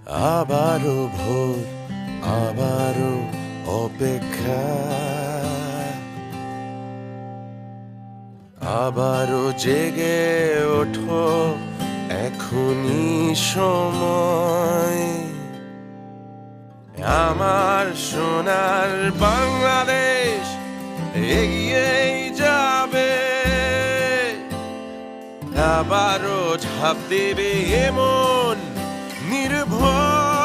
আবারও ভোর, আবারও অপেক্ষা, আবারও জেগে ওঠো, এখনই সময়। আমার সোনার বাংলাদেশ এগিয়েই যাবে, আবারও ঝাঁপ দেবে এমন নির্ভয়।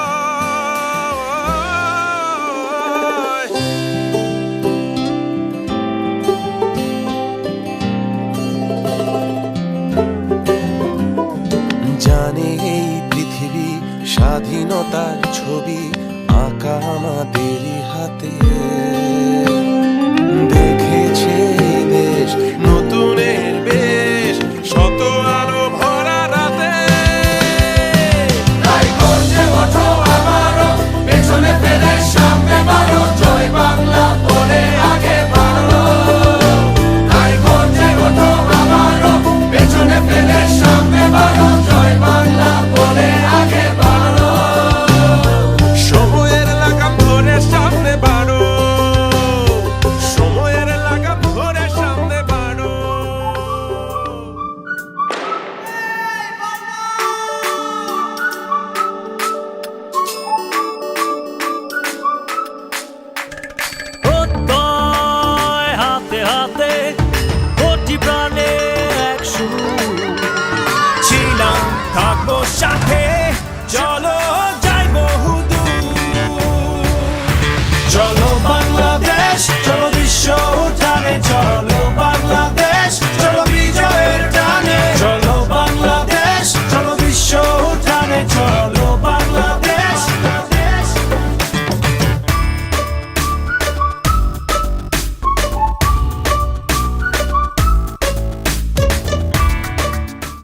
জানে এই পৃথিবী স্বাধীনতার ছবি আঁকা আমাদেরই হাতে, দেখেছে এই দেশ নতুনের বেশ, শত আলো ভরা রাতে। তাই গর্জে ওঠো আবারও, পেছনে ফেলে সামনে বাড়ো, জয় বাংলা বলে আগে বাড়ো। তাই গর্জে ওঠো আবারও, পেছনে ফেলে সামনে বাড়ো, জয় বাংলা বলে আগে বাড়ো। সময়ের লাগাম ধরে সামনে বাড়ো, সময়ের লাগাম ধরে সামনে বাড়ো। হাতে হাতে কোটি প্রাণে এক সুর, ছিলাম থাকবো সাথে, চলো যাই বহুদূর। চলো বাংলাদেশ, চলো বিশ্ব উঠানে, চলো বাংলাদেশ।